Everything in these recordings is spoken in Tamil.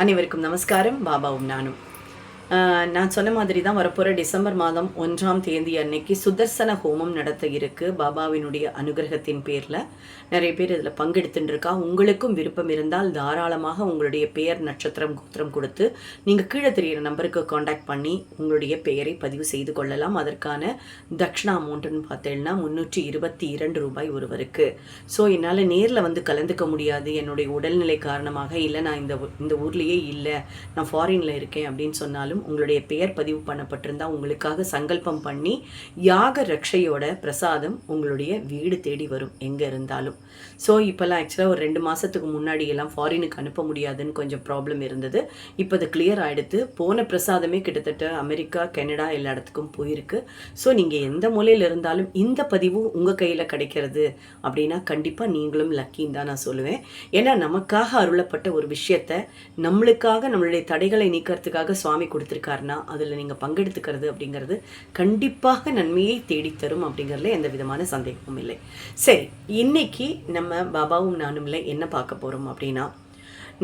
அனைவருக்கும் நமஸ்காரம். பாபாவும் நானும் நான் சொன்ன மாதிரி தான் வரப்போகிற டிசம்பர் மாதம் 1ஆம் தேதி அன்னைக்கு சுதர்சன ஹோமம் நடத்த இருக்கு. பாபாவினுடைய அனுகிரகத்தின் பேரில் நிறைய பேர் இதில் பங்கெடுத்துட்டு இருக்கா. உங்களுக்கும் விருப்பம் இருந்தால் தாராளமாக உங்களுடைய பெயர், நட்சத்திரம், கோத்திரம் கொடுத்து நீங்கள் கீழே தெரிகிற நம்பருக்கு காண்டாக்ட் பண்ணி உங்களுடைய பெயரை பதிவு செய்து கொள்ளலாம். அதற்கான தட்சிணா அமௌண்ட்டுன்னு பார்த்தேன்னா 322 ரூபாய் ஒருவருக்கு. ஸோ என்னால் நேரில் வந்து கலந்துக்க முடியாது, என்னுடைய உடல்நிலை காரணமாக, இல்லை நான் இந்த ஊர்லேயே இல்லை, நான் ஃபாரினில் இருக்கேன் அப்படின்னு சொன்னாலும் உங்களுடைய பெயர் பதிவு பண்ணப்பட்டிருந்தால் உங்களுக்காக சங்கல்பம் பண்ணி யாக ரக்ஷையோட பிரசாதம் உங்களுடைய வீடு தேடி வரும் எங்கே இருந்தாலும். ஸோ இப்போல்லாம் ஆக்சுவலாக ஒரு 2 மாதத்துக்கு முன்னாடி எல்லாம் ஃபாரினுக்கு அனுப்ப முடியாதுன்னு கொஞ்சம் ப்ராப்ளம் இருந்தது. இப்போ அது கிளியர் ஆகிடுது. போன பிரசாதமே கிட்டத்தட்ட அமெரிக்கா, கனடா எல்லா இடத்துக்கும் போயிருக்கு. ஸோ நீங்கள் எந்த மூலையில் இருந்தாலும் இந்த பதிவு உங்கள் கையில் கிடைக்கிறது அப்படின்னா கண்டிப்பாக நீங்களும் லக்கின்னு தான் நான் சொல்லுவேன். ஏன்னா நமக்காக அருளப்பட்ட ஒரு விஷயத்தை நம்மளுக்காக, நம்மளுடைய தடைகளை நீக்கிறதுக்காக சுவாமி கொடுத்துருக்காருன்னா அதில் நீங்கள் பங்கெடுத்துக்கிறது அப்படிங்கிறது கண்டிப்பாக நன்மையை தேடித்தரும் அப்படிங்கிறதுல எந்த விதமான சந்தேகமும் இல்லை. சரி, இன்னைக்கு நம்ம பாபாவும் நானும்ல என்ன பார்க்க போகிறோம் அப்படின்னா,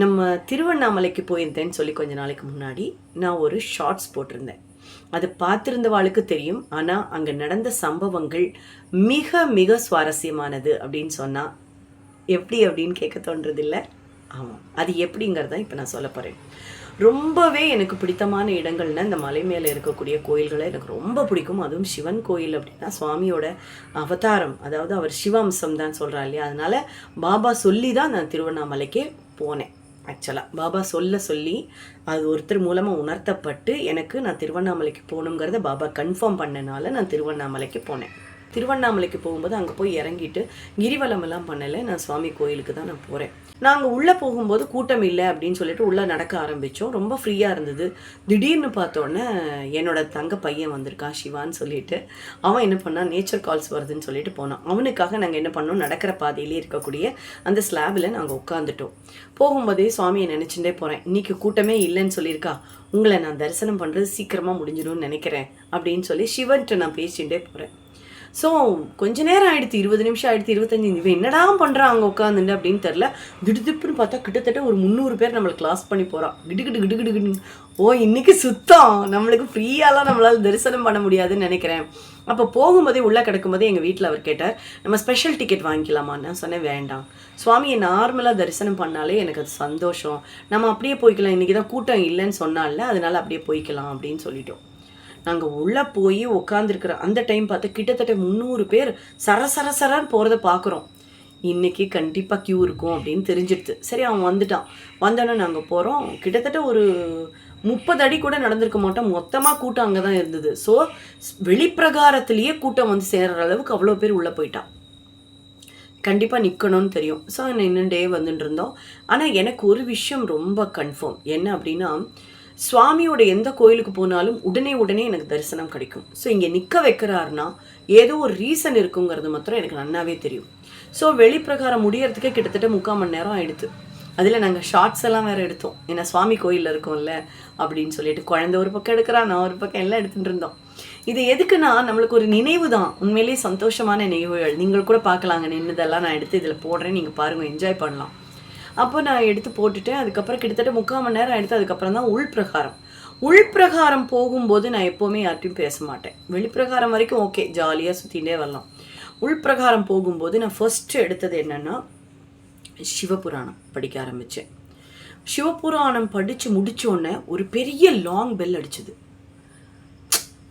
நம்ம திருவண்ணாமலைக்கு போயிருந்தேன்னு சொல்லி கொஞ்ச நாளைக்கு முன்னாடி நான் ஒரு ஷார்ட்ஸ் போட்டிருந்தேன். அது பார்த்துருந்தவாளுக்கு தெரியும். ஆனால் அங்கே நடந்த சம்பவங்கள் மிக மிக சுவாரஸ்யமானது அப்படின்னு சொன்னால் எப்படி அப்படின்னு கேட்க தோன்றதில்லை. ஆமாம், அது எப்படிங்கிறத இப்போ நான் சொல்ல போகிறேன். ரொம்பவே எனக்கு பிடித்தமான இடங்கள்னா இந்த மலை மேலே இருக்கக்கூடிய கோயில்களை எனக்கு ரொம்ப பிடிக்கும். அதுவும் சிவன் கோயில் அப்படின்னா சுவாமியோட அவதாரம், அதாவது அவர் சிவாம்சம் தான் சொல்கிறா இல்லையா. அதனால் பாபா சொல்லி தான் நான் திருவண்ணாமலைக்கே போனேன். ஆக்சுவலாக பாபா சொல்லி அது ஒருத்தர் மூலமாக உணர்த்தப்பட்டு எனக்கு நான் திருவண்ணாமலைக்கு போகணுங்கிறத பாபா கன்ஃபார்ம் பண்ணனால நான் திருவண்ணாமலைக்கு போனேன். திருவண்ணாமலைக்கு போகும்போது அங்கே போய் இறங்கிட்டு கிரிவலமெல்லாம் பண்ணலை, நான் சுவாமி கோயிலுக்கு தான் நான் போகிறேன். நாங்கள் உள்ளே போகும்போது கூட்டம் இல்லை அப்படின்னு சொல்லிட்டு உள்ளே நடக்க ஆரம்பித்தோம். ரொம்ப ஃப்ரீயாக இருந்தது. திடீர்னு பார்த்தோன்னே என்னோட தங்க பையன் வந்திருக்கான் சிவான்னு சொல்லிட்டு. அவன் என்ன பண்ணான், நேச்சர் கால்ஸ் வருதுன்னு சொல்லிட்டு போனான். அவனுக்காக நாங்கள் என்ன பண்ணோம், நடக்கிற பாதையிலே இருக்கக்கூடிய அந்த ஸ்லாபில் நாங்கள் உட்காந்துட்டோம். போகும்போதே சுவாமியை நினச்சிட்டே போகிறேன். இன்றைக்கி கூட்டமே இல்லைன்னு சொல்லியிருக்கா, உங்களை நான் தரிசனம் பண்ணுறது சீக்கிரமாக முடிஞ்சிடும்னு நினைக்கிறேன் அப்படின்னு சொல்லி சிவன்கிட்ட நான் பேசிகிட்டே போகிறேன். ஸோ கொஞ்ச நேரம் ஆகிடுது, 20 நிமிஷம் ஆகிடுது, 25 இவன் என்னடா பண்ணுறான் அங்கே உட்காந்துட்டு அப்படின்னு தெரில. திடுதிப்புன்னு பார்த்தா கிட்டத்தட்ட ஒரு 300 பேர் நம்மளை கிளாஸ் பண்ணி போகிறான். கிடுகிடு. ஓ, இன்றைக்கி சுத்தம் நம்மளுக்கு ஃப்ரீயாலாம் நம்மளால் தரிசனம் பண்ண முடியாதுன்னு நினைக்கிறேன். அப்போ போகும்போதே உள்ளே கிடக்கும்போதே எங்கள் வீட்டில் அவர் கேட்டார், நம்ம ஸ்பெஷல் டிக்கெட் வாங்கிக்கலாமான்னு. நான் சொன்னேன் வேண்டாம், சுவாமியை நார்மலாக தரிசனம் பண்ணாலே எனக்கு அது சந்தோஷம், நம்ம அப்படியே போய்க்கலாம், இன்றைக்கி தான் கூட்டம் இல்லைன்னு சொன்னால அதனால் அப்படியே போய்க்கலாம் அப்படின்னு சொல்லிட்டோம். நாங்கள் உள்ளே போய் உட்காந்துருக்குற அந்த டைம் பார்த்து கிட்டத்தட்ட 300 பேர் சரசரன்னு போகிறத பார்க்குறோம். இன்றைக்கி கண்டிப்பாக க்யூ இருக்கும் அப்படின்னு தெரிஞ்சிடுது. சரி, அவன் வந்துட்டான். வந்தோன்னே நாங்கள் போகிறோம். கிட்டத்தட்ட ஒரு 30 அடி கூட நடந்திருக்க மாட்டோம். மொத்தமாக கூட்டம் அங்கே தான் இருந்தது. ஸோ வெளிப்பிரகாரத்திலேயே கூட்டம் வந்து சேர்கிற அளவுக்கு அவ்வளோ பேர் உள்ளே போயிட்டான். கண்டிப்பாக நிற்கணும்னு தெரியும். ஸோ நின்றுட்டே வந்துட்டு இருந்தோம். ஆனால் எனக்கு ஒரு விஷயம் ரொம்ப கன்ஃபார்ம் என்ன அப்படின்னா, சுவாமியோட எந்த கோயிலுக்கு போனாலும் உடனே எனக்கு தரிசனம் கிடைக்கும். ஸோ இங்கே நிற்க வைக்கிறாருன்னா ஏதோ ஒரு ரீசன் இருக்குங்கிறது மாத்திரம் எனக்கு நன்னாவே தெரியும். ஸோ வெளிப்பிரகாரம் முடியறதுக்கே கிட்டத்தட்ட 3/4 மணி நேரம் ஆகிடுது. அதில் நாங்கள் ஷார்ட்ஸ் எல்லாம் வேறு எடுத்தோம். ஏன்னா சுவாமி கோயிலில் இருக்கோம்ல அப்படின்னு சொல்லிட்டு குழந்தை ஒரு பக்கம் எடுக்கிறான், நான் ஒரு பக்கம் எல்லாம் எடுத்துகிட்டு இருந்தோம். இது எதுக்குன்னா நம்மளுக்கு ஒரு நினைவு தான், உண்மையிலேயே சந்தோஷமான நினைவுகள். நீங்கள் கூட பார்க்கலாங்க, நின்றுதெல்லாம் நான் எடுத்து இதில் போடுறேன், நீங்கள் பாருங்கள், என்ஜாய் பண்ணலாம். அப்போ நான் எடுத்து போட்டுட்டேன். அதுக்கப்புறம் கிட்டத்தட்ட 3/4 மணி நேரம் எடுத்து அதுக்கப்புறம் தான் உள்பிரகாரம் போகும்போது நான் எப்போவுமே யார்ட்டையும் பேச மாட்டேன். வெளிப்பிரகாரம் வரைக்கும் ஓகே, ஜாலியாக சுற்றிகிட்டே வரலாம். உள்பிரகாரம் போகும்போது நான் ஃபஸ்ட்டு எடுத்தது என்னென்னா சிவபுராணம் படிக்க ஆரம்பித்தேன். சிவபுராணம் படித்து முடித்தோடனே ஒரு பெரிய லாங் பெல் அடிச்சுது.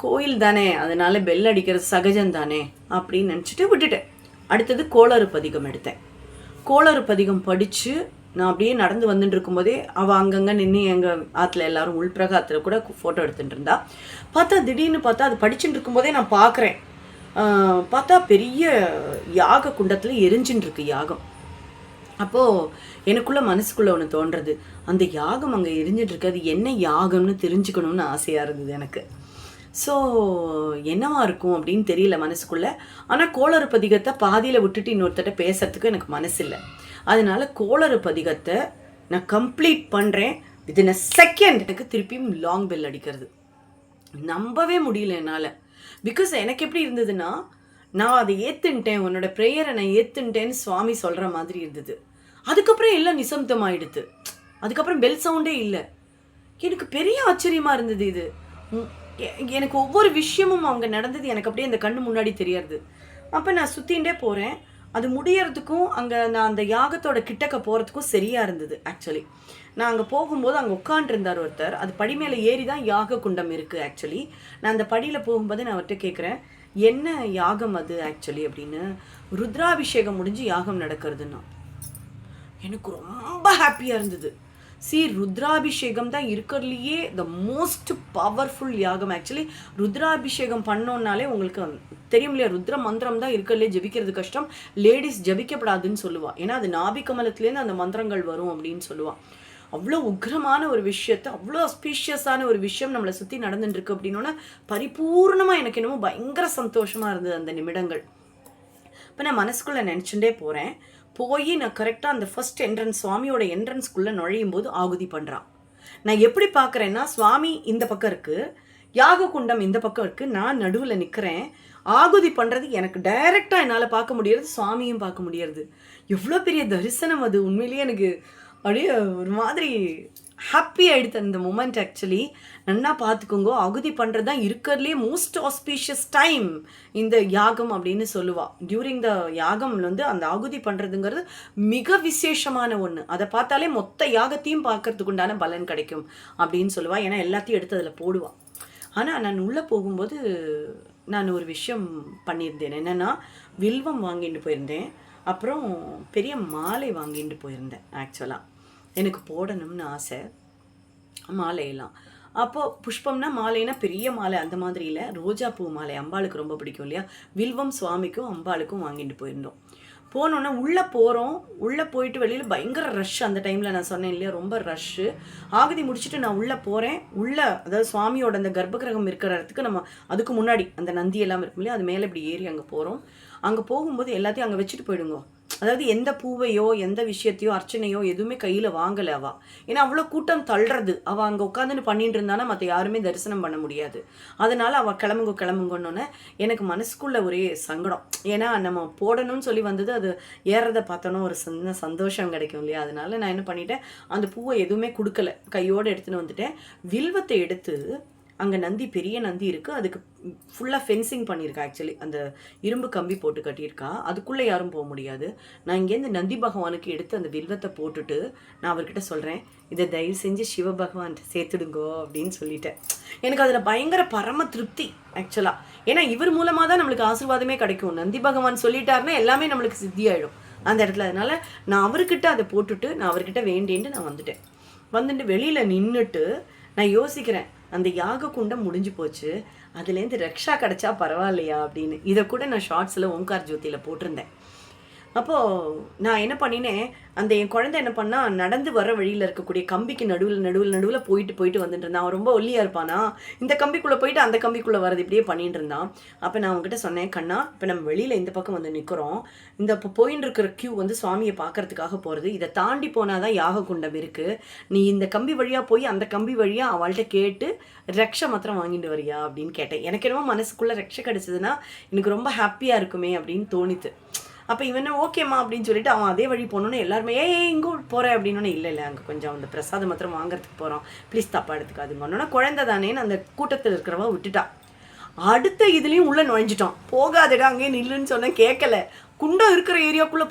கோயில் தானே, அதனால பெல் அடிக்கிறது சகஜம் தானே அப்படின்னு நினச்சிட்டு விட்டுட்டேன். அடுத்தது கோளறு பதிகம் எடுத்தேன். கோளறு பதிகம் படித்து நான் அப்படியே நடந்து வந்துட்டு இருக்கும்போதே அவள் அங்கங்கே நின்று எங்கள் ஆற்றுல எல்லாரும் உள்பிரகாரத்தில் கூட ஃபோட்டோ எடுத்துகிட்டு இருந்தா. பார்த்தா திடீர்னு பார்த்தா அது படிச்சுட்டு இருக்கும்போதே நான் பார்க்குறேன். பார்த்தா பெரிய யாக குண்டத்தில் எரிஞ்சுட்டு இருக்கு யாகம். அப்போது எனக்குள்ளே மனசுக்குள்ளே ஒன்று தோன்றது, அந்த யாகம் அங்கே எரிஞ்சிட்ருக்கு, அது என்ன யாகம்னு தெரிஞ்சுக்கணும்னு ஆசையாக இருந்தது எனக்கு. ஸோ என்னவா இருக்கும் அப்படின்னு தெரியல மனசுக்குள்ளே. ஆனால் கோளறு பதிகத்தை பாதியில் விட்டுட்டு இன்னொருத்தட்ட பேசுறதுக்கு எனக்கு மனசு இல்லை. அதனால கோளறு பதிகத்தை நான் கம்ப்ளீட் பண்ணுறேன். வித்தின் அ செகண்ட் எனக்கு திருப்பியும் லாங் பெல் அடிக்கிறது. நம்பவே முடியல என்னால். பிகாஸ் எனக்கு எப்படி இருந்ததுன்னா, நான் அதை ஏற்றுன்ட்டேன், உன்னோட ப்ரேயரை நான் ஏற்றுன்ட்டேன்னு சுவாமி சொல்கிற மாதிரி இருந்தது. அதுக்கப்புறம் எல்லாம் நிசப்தமாயிடுது. அதுக்கப்புறம் பெல் சவுண்டே இல்லை. எனக்கு பெரிய ஆச்சரியமாக இருந்தது இது. எனக்கு ஒவ்வொரு விஷயமும் அவங்க நடந்தது எனக்கு அப்படியே அந்த கண்ணு முன்னாடி தெரியறது. அப்போ நான் சுற்றிகிட்டே போகிறேன். அது முடியறதுக்கும் அங்கே நான் அந்த யாகத்தோட கிட்டக்க போகிறதுக்கும் சரியாக இருந்தது. ஆக்சுவலி நான் அங்கே போகும்போது அங்கே உட்காண்டிருந்தார் ஒருத்தர். அது படி மேலே ஏறி தான் யாக குண்டம் இருக்குது. ஆக்சுவலி நான் அந்த படியில் போகும்போது நான் அவர்கிட்ட கேட்குறேன், என்ன யாகம் அது ஆக்சுவலி அப்படின்னு. ருத்ராபிஷேகம் முடிஞ்சு யாகம் நடக்கிறதுன்னா எனக்கு ரொம்ப ஹாப்பியாக இருந்தது. ருத்ராபிஷேகம் தான் இருக்கிறதுலையே த மோஸ்ட் பவர்ஃபுல் யாகம். ஆக்சுவலி ருத்ராபிஷேகம் பண்ணோன்னாலே உங்களுக்கு தெரியும் இல்லையா, ருத்ர மந்திரம் தான் இருக்கிறதுலே ஜபிக்கிறது கஷ்டம். லேடிஸ் ஜபிக்கப்படாதுன்னு சொல்லுவாள். ஏன்னா அது நாபிகமலத்துலேருந்து அந்த மந்திரங்கள் வரும் அப்படின்னு சொல்லுவாள். அவ்வளோ உக்ரமான ஒரு விஷயத்தை, அவ்வளோ ஸ்பீஷியஸான ஒரு விஷயம் நம்மளை சுற்றி நடந்துட்டுருக்கு அப்படின்னோன்னா பரிபூர்ணமாக எனக்கு என்னமோ பயங்கர சந்தோஷமாக இருந்தது அந்த நிமிடங்கள். இப்போ நான் மனசுக்குள்ளே நினச்சுட்டே போகிறேன். போய் நான் கரெக்டாக அந்த ஃபர்ஸ்ட் என்ட்ரன்ஸ், சுவாமியோட என்ட்ரன்ஸ்குள்ளே நுழையும் போது ஆகுதி பண்ணுறான். நான் எப்படி பார்க்குறேன்னா, சுவாமி இந்த பக்கம் இருக்குது, யாக குண்டம் இந்த பக்கம் இருக்குது, நான் நடுவில் நிற்கிறேன். ஆகுதி பண்ணுறது எனக்கு டைரெக்டாக என்னால் பார்க்க முடியறது, சுவாமியும் பார்க்க முடியறது. எவ்வளோ பெரிய தரிசனம் அது. உண்மையிலேயே எனக்கு அப்படியே ஒரு மாதிரி ஹாப்பி ஆகிடுது அந்த மூமெண்ட். ஆக்சுவலி நன்னா பார்த்துக்கோங்க, ஆகுதி பண்ணுறது தான் இருக்கிறதுலே மோஸ்ட் ஆஸ்பீஷியஸ் டைம் இந்த யாகம் அப்படின்னு சொல்லுவாள். டியூரிங் த யாகம் அந்த ஆகுதி பண்ணுறதுங்கிறது மிக விசேஷமான ஒன்று. அதை பார்த்தாலே மொத்த யாகத்தையும் பார்க்கறதுக்கு உண்டான பலன் கிடைக்கும் அப்படின்னு சொல்லுவாள். ஏன்னா எல்லாத்தையும் எடுத்து அதில் போடுவாள். ஆனால் நான் உள்ளே போகும்போது நான் ஒரு விஷயம் பண்ணியிருந்தேன். என்னென்னா, வில்வம் வாங்கிட்டு போயிருந்தேன். அப்புறம் பெரிய மாலை வாங்கிட்டு போயிருந்தேன். ஆக்சுவலாக எனக்கு போடணும்னு ஆசை மாலையெல்லாம். அப்போது புஷ்பம்னா மாலைனா பெரிய மாலை அந்த மாதிரி இல்லை, ரோஜா பூ மாலை அம்பாளுக்கு ரொம்ப பிடிக்கும் இல்லையா. வில்வம் சுவாமிக்கும் அம்பாளுக்கும் வாங்கிட்டு போயிருந்தோம். போனோன்னே உள்ளே போகிறோம். உள்ளே போயிட்டு வெளியில் பயங்கர ரஷ். அந்த டைமில் நான் சொன்னேன் இல்லையா, ரொம்ப ரஷ்ஷு. ஆகுதி முடிச்சுட்டு நான் உள்ளே போகிறேன். உள்ளே அதாவது சுவாமியோட அந்த கர்ப்பகிரகம் இருக்கிற இடத்துக்கு நம்ம அதுக்கு முன்னாடி அந்த நந்தி எல்லாம் இருக்கும் இல்லையா, அது மேலே இப்படி ஏறி அங்கே போகிறோம். அங்கே போகும்போது எல்லாத்தையும் அங்கே வச்சுட்டு போயிடுங்க. அதாவது எந்த பூவையோ எந்த விஷயத்தையோ அர்ச்சனையோ எதுவுமே கையில் வாங்கலை அவள். ஏன்னா அவ்வளோ கூட்டம் தள்ளுறது. அவள் அங்கே உட்காந்துன்னு பண்ணிட்டு இருந்தானா மற்ற யாருமே தரிசனம் பண்ண முடியாது. அதனால் அவள் கிளம்புங்கன்னொன்னே எனக்கு மனசுக்குள்ள ஒரே சங்கடம். ஏன்னா நம்ம போடணும்னு சொல்லி வந்தது, அது ஏறதை பார்த்தோன்னா ஒரு சின்ன சந்தோஷம் கிடைக்கும் இல்லையா. அதனால நான் என்ன பண்ணிட்டேன், அந்த பூவை எதுவுமே கொடுக்கல, கையோடு எடுத்துன்னு வந்துட்டேன். வில்வத்தை எடுத்து அங்கே நந்தி, பெரிய நந்தி இருக்குது, அதுக்கு ஃபுல்லாக ஃபென்சிங் பண்ணியிருக்கா. ஆக்சுவலி அந்த இரும்பு கம்பி போட்டு கட்டியிருக்கா, அதுக்குள்ளே யாரும் போக முடியாது. நான் இங்கேருந்து நந்தி பகவானுக்கு எடுத்து அந்த வில்வத்தை போட்டுட்டு நான் அவர்கிட்ட சொல்கிறேன், இதை தயவு செஞ்சு சிவ பகவான் சேர்த்துடுங்கோ அப்படின்னு சொல்லிட்டேன். எனக்கு அதில் பயங்கர பரம திருப்தி ஆக்சுவலாக. ஏன்னா இவர் மூலமாக தான் நம்மளுக்கு ஆசீர்வாதமே கிடைக்கும். நந்தி பகவான் சொல்லிட்டாருன்னா எல்லாமே நம்மளுக்கு சித்தி ஆகிடும் அந்த இடத்துல. அதனால் நான் அவர்கிட்ட அதை போட்டுட்டு நான் அவர்கிட்ட வேண்டின்ட்டு நான் வந்துட்டு வெளியில் நின்றுட்டு நான் யோசிக்கிறேன், அந்த யாக குண்டம் முடிஞ்சு போச்சு, அதுலேருந்து ரக்ஷா கிடச்சா பரவாயில்லையா அப்படின்னு. இதை கூட நான் ஷார்ட்ஸில் ஓம்கார் ஜோதியில் போட்டிருந்தேன். அப்போது நான் என்ன பண்ணினேன், அந்த என் குழந்தை என்ன பண்ணால், நடந்து வர வழியில் இருக்கக்கூடிய கம்பிக்கு நடுவில் போயிட்டு வந்துட்டு இருந்தான். அவன் ரொம்ப ஒல்லியாக இருப்பானா, இந்த கம்பிக்குள்ளே போயிட்டு அந்த கம்பிக்குள்ளே வரது இப்படியே பண்ணிட்டு இருந்தான். அப்போ நான் அவங்ககிட்ட சொன்னேன், கண்ணா இப்போ நம்ம வெளியில் இந்த பக்கம் வந்து நிற்கிறோம், இந்த இப்போ போயின்னு இருக்கிற கியூ சுவாமியை பார்க்கறதுக்காக போகிறது, இதை தாண்டி போனால் தான் யாக குண்டம் இருக்குது, நீ இந்த கம்பி வழியாக போய் அந்த கம்பி வழியாக அவள்கிட்ட கேட்டு ரக்ஷை மாத்திரம் வாங்கிட்டு வரியா அப்படின்னு கேட்டேன். எனக்கு என்னமோ மனசுக்குள்ளே ரக்ஷை கிடச்சிதுன்னா எனக்கு ரொம்ப ஹாப்பியாக இருக்குமே அப்படின்னு தோணித்து. அப்போ இவனை ஓகேம்மா அப்படின்னு சொல்லிட்டு அவன் அதே வழி போனோன்னு எல்லாருமே இங்கே போகிறேன் அப்படின்னோன்னே, இல்லை அங்கே கொஞ்சம் அந்த பிரசாதம் மாத்திரம் வாங்குறதுக்கு போகிறோம், ப்ளீஸ் தப்பாக எடுத்துக்காதுங்கன்னொன்னா, குழந்தை தானேன்னு அந்த கூட்டத்தில் இருக்கிறவா விட்டுட்டா. அடுத்த இதுலேயும் உள்ளே நுழைஞ்சிட்டான். போகாதடா அங்கேயே நில்லுன்னு சொன்னேன், கேட்கல. குண்டம் இருக்கிற ஏரியாக்குள்ளே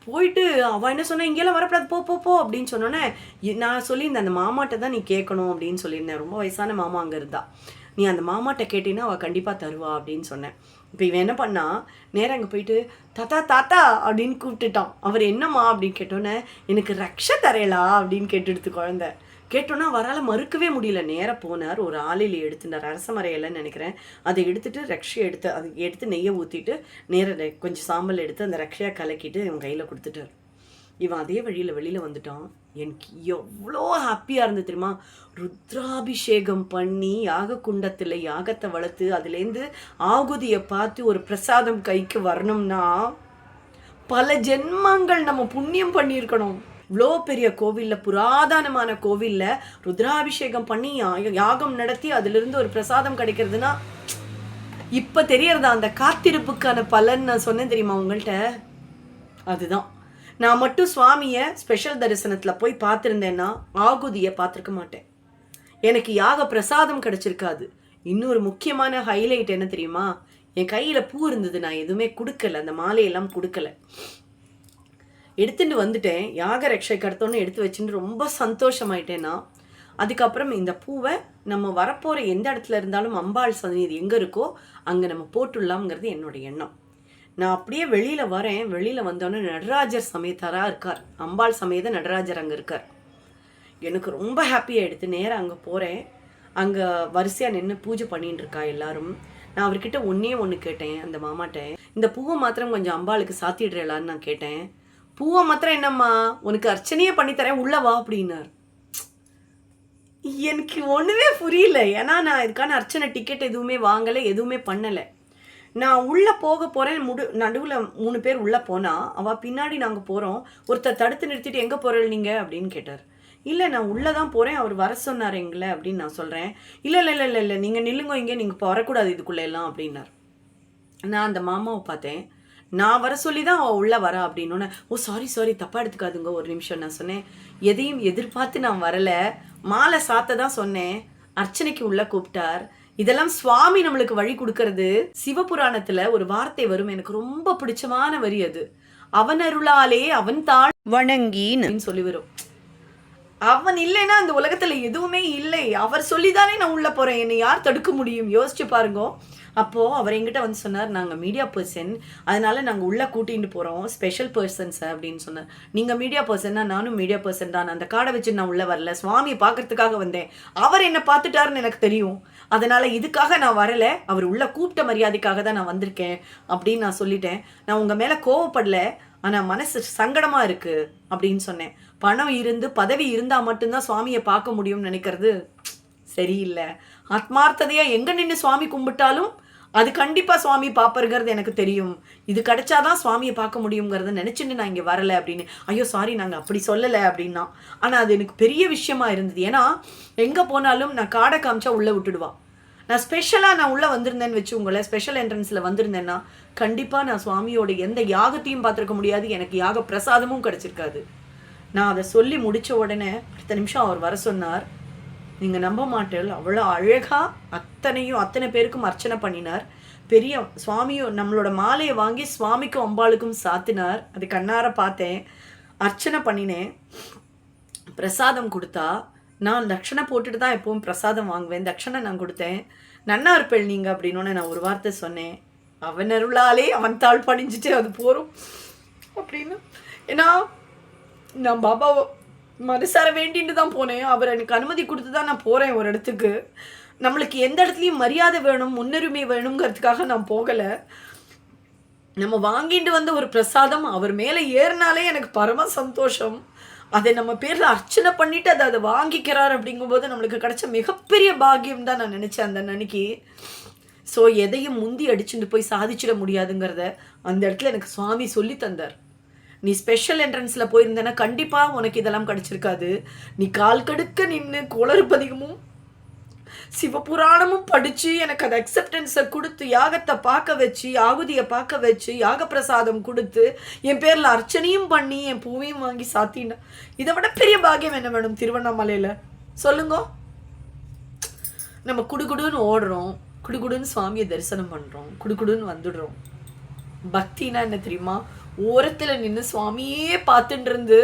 போயிட்டு அவள் என்ன சொன்னேன், இங்கெல்லாம் வரக்கூடாது, போ அப்படின்னு சொன்னோன்னே நான் சொல்லியிருந்தேன், அந்த மாமாட்ட தான் நீ கேட்கணும் அப்படின்னு சொல்லியிருந்தேன். ரொம்ப வயசான மாமா அங்கே இருந்தா, நீ அந்த மாமாட்ட கேட்டீங்கன்னா அவள் கண்டிப்பாக தருவா அப்படின்னு சொன்னேன். இப்போ இவன் என்ன பண்ணா, நேராக அங்கே போயிட்டு தாத்தா அப்படின்னு கூப்பிட்டுட்டான். அவர் என்னம்மா அப்படின்னு கேட்டோன்னே, எனக்கு ரக்ஷை தரையலா அப்படின்னு கேட்டுடுத்து குழந்தை. கேட்டோன்னா அவரால் மறுக்கவே முடியல. நேராக போனார், ஒரு ஆலையில் எடுத்துட்டார், அரச மரையிலன்னு நினைக்கிறேன், அதை எடுத்துகிட்டு ரக்ஷையை எடுத்து நெய்யை ஊற்றிட்டு நேராக கொஞ்சம் சாம்பல் எடுத்து அந்த ரக்ஷையை கலக்கிட்டு இவன் கையில் கொடுத்துட்டார். இவன் அதே வழியில் வெளியில் வந்துட்டான். எனக்கு எவ்வளோ ஹாப்பியாக இருந்தது தெரியுமா. ருத்ராபிஷேகம் பண்ணி யாக குண்டத்தில் யாகத்தை வளர்த்து அதுலேருந்து ஆகுதியை பார்த்து ஒரு பிரசாதம் கைக்கு வரணும்னா பல ஜென்மங்கள் நம்ம புண்ணியம் பண்ணியிருக்கணும். இவ்வளோ பெரிய கோவிலில், புராதனமான கோவிலில் ருத்ராபிஷேகம் பண்ணி யாகம் நடத்தி அதிலிருந்து ஒரு பிரசாதம் கிடைக்கிறதுனா இப்போ தெரியறதா அந்த காத்திருப்புக்கான பலன் நான் சொன்னேன் தெரியுமா உங்கள்கிட்ட. அதுதான் நான் மட்டும் சுவாமியை ஸ்பெஷல் தரிசனத்தில் போய் பார்த்துருந்தேன்னா ஆகுதியை பார்த்துருக்க மாட்டேன், எனக்கு யாக பிரசாதம் கிடச்சிருக்காது. இன்னொரு முக்கியமான ஹைலைட் என்ன தெரியுமா, என் கையில் பூ இருந்தது, நான் எதுவுமே கொடுக்கல, அந்த மாலையெல்லாம் கொடுக்கல, எடுத்துட்டு வந்துட்டேன். யாக ரக்ஷை கடத்தோன்னு எடுத்து வச்சுட்டு ரொம்ப சந்தோஷமாயிட்டேன்னா அதுக்கப்புறம் இந்த பூவை நம்ம வரப்போகிற எந்த இடத்துல இருந்தாலும் அம்பாள் சந்நிதி எங்கே இருக்கோ அங்கே நம்ம போட்டுடலாம்ங்கிறது என்னோடய எண்ணம். நான் அப்படியே வெளியில் வரேன். வெளியில் வந்தோன்னே நடராஜர் சமேதராக இருக்கார், அம்பாள் சமேத நடராஜர் அங்கே இருக்கார். எனக்கு ரொம்ப ஹாப்பியாக எடுத்து நேராக அங்கே போகிறேன். அங்கே வரிசையாக நின்று பூஜை பண்ணிட்டு இருக்கா எல்லாரும். நான் அவர்கிட்ட ஒன்று கேட்டேன், அந்த மாமாட்ட, இந்த பூவை மாத்திரம் கொஞ்சம் அம்பாளுக்கு சாத்திடுறேலான்னு நான் கேட்டேன். பூவை மாத்திரம் என்னம்மா, உனக்கு அர்ச்சனையே பண்ணித்தரேன், உள்ள வா அப்படின்னார். எனக்கு ஒன்றுமே புரியல. ஏன்னா நான் இதுக்கான அர்ச்சனை டிக்கெட் எதுவுமே வாங்கலை, எதுவுமே பண்ணலை. நான் உள்ளே போக போகிறேன். நடுவில் 3 பேர் உள்ளே போனால் அவள் பின்னாடி நாங்கள் போகிறோம். ஒருத்தர் தடுத்து நிறுத்திட்டு எங்கே போகிறீங்க நீங்கள் அப்படின்னு கேட்டார். இல்லை நான் உள்ளே தான் போகிறேன், அவர் வர சொன்னார் எங்களை அப்படின்னு நான் சொல்கிறேன். இல்லை இல்லை இல்லை இல்லை இல்லை நீங்கள் நில்லுங்க, இங்கே நீங்கள் வரக்கூடாது இதுக்குள்ளே எல்லாம் அப்படின்னார். நான் அந்த மாமாவை பார்த்தேன். நான் வர சொல்லி தான் அவள் உள்ளே வரா அப்படின்னோன்னே, ஓ சாரி தப்பாக எடுத்துக்காதுங்க, ஒரு நிமிஷம். நான் சொன்னேன், எதையும் எதிர்பார்த்து நான் வரலை, மாலை சாத்த தான் சொன்னேன், அர்ச்சனைக்கு உள்ள கூப்பிட்டார். இதெல்லாம் சுவாமி நம்மளுக்கு வழி கொடுக்கறது. சிவபுராணத்துல ஒரு வார்த்தை வரும், எனக்கு ரொம்ப பிடிச்சமான வரி அது. அவன் அருளாலே அவன் தாழ் வணங்கின்னு சொல்லி வரும். அவன் இல்லைன்னா அந்த உலகத்துல எதுவுமே இல்லை. அவர் சொல்லிதானே நான் உள்ள போறேன், என்னை யார் தடுக்க முடியும்? யோசிச்சு பாருங்க. அப்போ அவர் எங்கிட்ட வந்து சொன்னார், நாங்கள் மீடியா பர்சன், அதனால நாங்கள் உள்ள கூட்டிட்டு போறோம், ஸ்பெஷல் பர்சன்ஸ் அப்படின்னு சொன்னார். நீங்க மீடியா பர்சன்னா நானும் மீடியா பர்சன் தான், அந்த கார்டை வச்சு நான் உள்ள வரல, சுவாமியை பார்க்கறதுக்காக வந்தேன். அவர் என்ன பார்த்துட்டாருன்னு எனக்கு தெரியும், அதனால இதுக்காக நான் வரல, அவர் உள்ள கூப்பிட்ட மரியாதைக்காக தான் நான் வந்திருக்கேன் அப்படின்னு நான் சொல்லிட்டேன். நான் உங்க மேல கோவப்படல, ஆனால் மனசு சங்கடமாக இருக்குது அப்படின்னு சொன்னேன். பணம் இருந்து பதவி இருந்தால் மட்டும்தான் சுவாமியை பார்க்க முடியும்னு நினைக்கிறது சரியில்லை. ஆத்மார்த்ததையாக எங்கே நின்று சுவாமி கும்பிட்டாலும் அது கண்டிப்பாக சுவாமி பார்ப்பருங்கிறது எனக்கு தெரியும். இது கிடைச்சாதான் சுவாமியை பார்க்க முடியுங்கிறத நினச்சிட்டு நான் இங்கே வரலை அப்படின்னு. ஐயோ சாரி, நாங்கள் அப்படி சொல்லலை அப்படின்னா. ஆனால் அது எனக்கு பெரிய விஷயமா இருந்தது. ஏன்னா எங்கே போனாலும் நான் காடை காமிச்சா உள்ளே விட்டுடுவான். நான் ஸ்பெஷலாக நான் உள்ளே வந்திருந்தேன்னு வச்சு உங்களை ஸ்பெஷல் என்ட்ரன்ஸில் வந்திருந்தேன்னா கண்டிப்பாக நான் சுவாமியோட எந்த யாகத்தையும் பார்த்துருக்க முடியாது, எனக்கு யாக பிரசாதமும் கிடச்சிருக்காது. நான் அதை சொல்லி முடித்த உடனே அடுத்த நிமிஷம் அவர் வர சொன்னார். நீங்கள் நம்ப மாட்டேன், அவ்வளோ அழகாக அத்தனை பேருக்கும் அர்ச்சனை பண்ணினார். பெரிய சுவாமியும் நம்மளோட மாலையை வாங்கி சுவாமிக்கும் அம்பாளுக்கும் சாத்தினார். அது கண்ணார பார்த்தேன், அர்ச்சனை பண்ணினேன், பிரசாதம் கொடுத்தா. நான் தட்சணை போட்டுட்டு தான் எப்பவும் பிரசாதம் வாங்குவேன். தட்சணை நான் கொடுத்தேன். நன்னா இருப்பேள் நீங்கள் அப்படின்னோடனே நான் ஒரு வார்த்தை சொன்னேன், அவன் அருளாலே அவன் தாழ் பணிஞ்சிட்டு அது போகிறோம் அப்படின்னு. ஏன்னா நான் பாபாவை மனசார வேண்டின்னு தான் போனேன். அவர் எனக்கு அனுமதி கொடுத்து தான் நான் போகிறேன் ஒரு இடத்துக்கு. நம்மளுக்கு எந்த இடத்துலையும் மரியாதை வேணும், முன்னுரிமை வேணுங்கிறதுக்காக நான் போகலை. நம்ம வாங்கிட்டு வந்த ஒரு பிரசாதம் அவர் மேலே ஏறினாலே எனக்கு பரம சந்தோஷம். அதை நம்ம பேரில் அர்ச்சனை பண்ணிட்டு அதை வாங்கிக்கிறார் அப்படிங்கும்போது நம்மளுக்கு கிடைச்ச மிகப்பெரிய பாக்கியம் தான் நான் நினச்சேன் அந்த அன்னைக்கு. ஸோ எதையும் முந்தி அடிச்சுட்டு போய் சாதிச்சிட முடியாதுங்கிறத அந்த இடத்துல எனக்கு சுவாமி சொல்லி தந்தார். நீ ஸ்பெஷல் என்ட்ரன்ஸில் போயிருந்தேன்னா கண்டிப்பாக உனக்கு இதெல்லாம் கிடைச்சிருக்காது. நீ கால் கடுக்க நின்று குளறுபதிகமும் சிவபுராணமும் படித்து எனக்கு அதை அக்செப்டன்ஸை கொடுத்து யாகத்தை பார்க்க வச்சு ஆகுதியை பார்க்க வச்சு யாக பிரசாதம் கொடுத்து என் பேரில் அர்ச்சனையும் பண்ணி என் பூவையும் வாங்கி சாத்தினா இதை விட பெரிய பாக்கியம் என்ன வேணும் திருவண்ணாமலையில் சொல்லுங்க. நம்ம குடுகுடுன்னு ஓடுறோம், குடுகுடுன்னு சுவாமியை தரிசனம் பண்ணுறோம், குடுகுடுன்னு வந்துடுறோம். பக்தினா என்ன தெரியுமா? ஓரத்தில் நின்று சுவாமியே பார்த்துட்டு இருந்து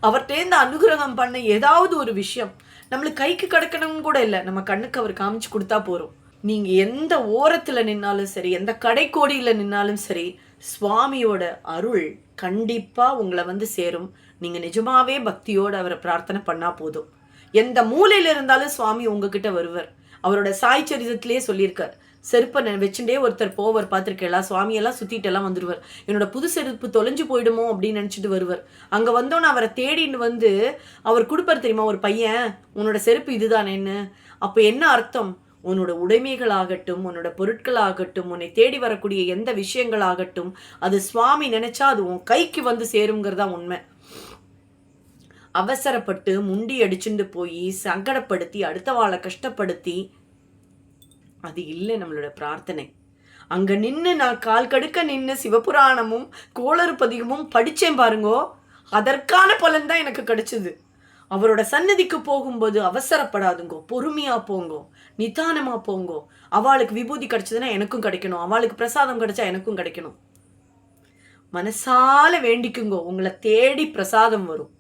அவர்கிட்டேருந்து அனுகிரகம் பண்ண ஏதாவது ஒரு விஷயம் நம்மளுக்கு கைக்கு கிடக்கணும்னு கூட இல்லை, நம்ம கண்ணுக்கு அவர் காமிச்சு கொடுத்தா போகிறோம். நீங்கள் எந்த ஓரத்தில் நின்னாலும் சரி, எந்த கடைக்கோடியில் நின்னாலும் சரி, சுவாமியோட அருள் கண்டிப்பாக உங்களை வந்து சேரும். நீங்கள் நிஜமாவே பக்தியோடு அவரை பிரார்த்தனை பண்ணால் போதும். எந்த மூலையில் இருந்தாலும் சுவாமி உங்ககிட்ட வருவர். அவரோட சாய் சரிதத்திலே சொல்லியிருக்கார், செருப்பை வச்சுட்டே ஒருத்தர் போவர் பார்த்துருக்கேளா, சுவாமியெல்லாம் சுற்றிட்டெல்லாம் வந்துடுவார். என்னோட புது செருப்பு தொலைஞ்சு போயிடுமோ அப்படின்னு நினச்சிட்டு வருவார். அங்கே வந்தோன்னு அவரை தேடின்னு வந்து அவர் கொடுப்பார் தெரியுமா, ஒரு பையன் உன்னோட செருப்பு இதுதானேன்னு. அப்போ என்ன அர்த்தம்? உன்னோட உடைமைகளாகட்டும், உன்னோட பொருட்களாகட்டும், உன்னை தேடி வரக்கூடிய எந்த விஷயங்களாகட்டும், அது சுவாமி நினைச்சா அது உன் கைக்கு வந்து சேருங்கிறதா உண்மை. அவசரப்பட்டு முண்டி அடிச்சுட்டு போய் சங்கடப்படுத்தி அடுத்த வாழை கஷ்டப்படுத்தி அது இல்லை நம்மளோட பிரார்த்தனை. அங்க நின்று நான் கால் கடுக்க நின்று சிவபுராணமும் கோளறு பதிகமும் படித்தேன் பாருங்கோ, அதற்கான பலன் தான் எனக்கு கிடைச்சது. அவரோட சன்னதிக்கு போகும்போது அவசரப்படாதுங்கோ, பொறுமையா போங்கோ, நிதானமா போங்கோ. அவளுக்கு விபூதி கிடைச்சதுன்னா எனக்கும் கிடைக்கணும், அவளுக்கு பிரசாதம் கிடைச்சா எனக்கும் கிடைக்கணும். மனசால வேண்டிக்குங்கோ, உங்களை தேடி பிரசாதம் வரும்,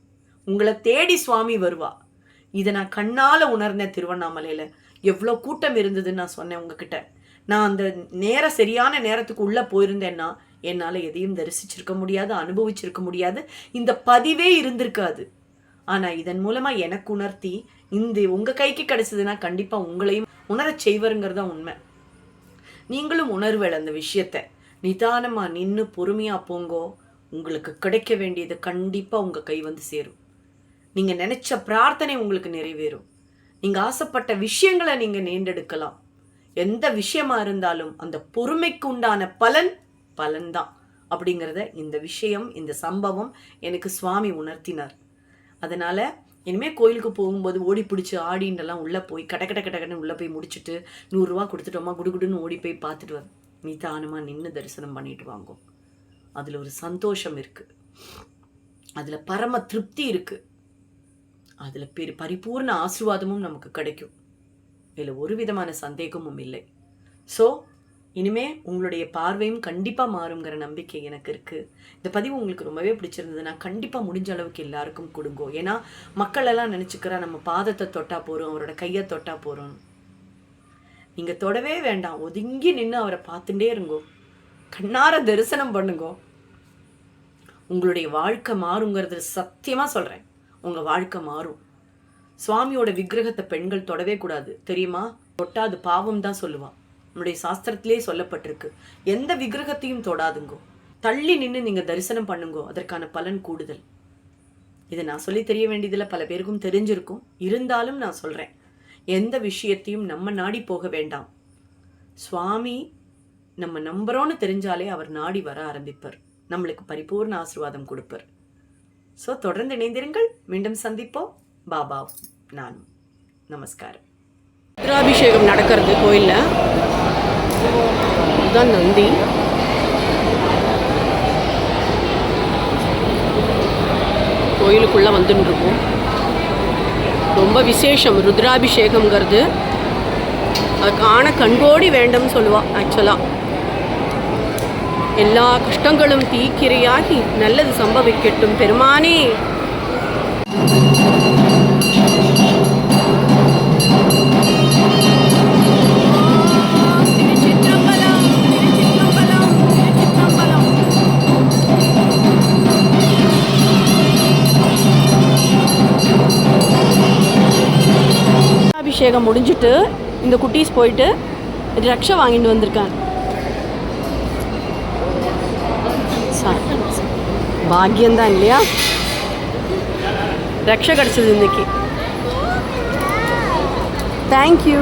உங்களை தேடி சுவாமி வருவா. இதை நான் கண்ணால உணர்ந்தேன். திருவண்ணாமலையில எவ்வளோ கூட்டம் இருந்ததுன்னு நான் சொன்னேன் உங்ககிட்ட. நான் அந்த சரியான நேரத்துக்கு உள்ள போயிருந்தேன்னா என்னால் எதையும் தரிசிச்சிருக்க முடியாது, அனுபவிச்சிருக்க முடியாது, இந்த பதிவே இருந்திருக்காது. ஆனால் இதன் மூலமாக எனக்கு உணர்த்தி இந்த உங்கள் கைக்கு கிடைச்சதுன்னா கண்டிப்பாக உங்களையும் உணரச் செய்வருங்கிறதா உண்மை. நீங்களும் உணர்வேள் அந்த விஷயத்தை. நிதானமாக நின்று பொறுமையாக போங்கோ, உங்களுக்கு கிடைக்க வேண்டியது கண்டிப்பாக உங்கள் கை வந்து சேரும். நீங்கள் நினச்ச பிரார்த்தனை உங்களுக்கு நிறைவேறும். நீங்கள் ஆசைப்பட்ட விஷயங்களை நீங்கள் நேர்ந்தெடுக்கலாம். எந்த விஷயமா இருந்தாலும் அந்த பொறுமைக்கு உண்டான பலன்தான் அப்படிங்கிறத இந்த விஷயம், இந்த சம்பவம் எனக்கு சுவாமி உணர்த்தினார். அதனால் இனிமேல் கோயிலுக்கு போகும்போது ஓடி பிடிச்சி ஆடின்றெல்லாம் உள்ளே போய் கடன்னு உள்ளே போய் முடிச்சுட்டு 100 ரூபா கொடுத்துட்டோமா குடுகுடுன்னு ஓடி போய் பார்த்துட்டு வர, நிதானமாக நின்று தரிசனம் பண்ணிட்டு வாங்கும். அதில் ஒரு சந்தோஷம் இருக்குது, அதில் பரம திருப்தி இருக்குது, அதில் பரிபூர்ண ஆசீர்வாதமும் நமக்கு கிடைக்கும். இதில் ஒரு விதமான சந்தேகமும் இல்லை. ஸோ இனிமே உங்களுடைய பார்வையும் கண்டிப்பாக மாறுங்கிற நம்பிக்கை எனக்கு இருக்குது. இந்த பதிவு உங்களுக்கு ரொம்பவே பிடிச்சிருந்ததுன்னா கண்டிப்பாக முடிஞ்ச அளவுக்கு எல்லாருக்கும் கொடுங்கோ. ஏன்னா மக்கள் எல்லாம் நினச்சிக்கிறா நம்ம பாதத்தை தொட்டா போகிறோம், அவரோட கையை தொட்டா போகிறோம். நீங்கள் தொடவே வேண்டாம், ஒதுங்கி நின்று அவரை பார்த்துட்டே இருங்கோ, கண்ணார தரிசனம் பண்ணுங்கோ. உங்களுடைய வாழ்க்கை மாறுங்கிறது சத்தியமாக சொல்கிறேன். உங்கள் வாழ்க்கை மாறும். சுவாமியோட விக்கிரகத்தை பெண்கள் தொடவே கூடாது தெரியுமா? தொட்டா அது பாவம் தான் சொல்லுவான். நம்முடைய சாஸ்திரத்திலே சொல்லப்பட்டிருக்கு. எந்த விக்கிரகத்தையும் தொடாதுங்கோ, தள்ளி நின்று நீங்கள் தரிசனம் பண்ணுங்கோ, அதற்கான பலன் கூடுதல். இதை நான் சொல்லி தெரிய வேண்டியதில் பல பேருக்கும் தெரிஞ்சிருக்கும். இருந்தாலும் நான் சொல்கிறேன், எந்த விஷயத்தையும் நம்ம நாடி போக வேண்டாம். சுவாமி நம்ம நம்புறோன்னு தெரிஞ்சாலே அவர் நாடி வர ஆரம்பிப்பார், நம்மளுக்கு பரிபூர்ண ஆசீர்வாதம் கொடுப்பார். ஸோ தொடர்ந்து இணைந்திருங்கள். மீண்டும் சந்திப்போம். பாபா நானும். நமஸ்காரம். ருத்ராபிஷேகம் நடக்கிறது கோயிலில். இதுதான் நந்தி. கோயிலுக்குள்ளே வந்துன்னு இருக்கும். ரொம்ப விசேஷம் ருத்ராபிஷேகம்ங்கிறது. அது காண கண்கோடி வேண்டும்னு சொல்லுவாள். ஆக்சுவலாக எல்லா கஷ்டங்களும் தீக்கிரையாகி நல்லது சம்பவிக்கட்டும் பெருமானே. அபிஷேகம் முடிஞ்சிட்டு இந்த குட்டீஸ் போயிட்டு ரக்ஷா வாங்கிட்டு வந்திருக்காங்க. பாக்கியம்தான் இல்லையா? ரக்ஷா கிடச்சது இன்னைக்கு. தேங்க்யூ.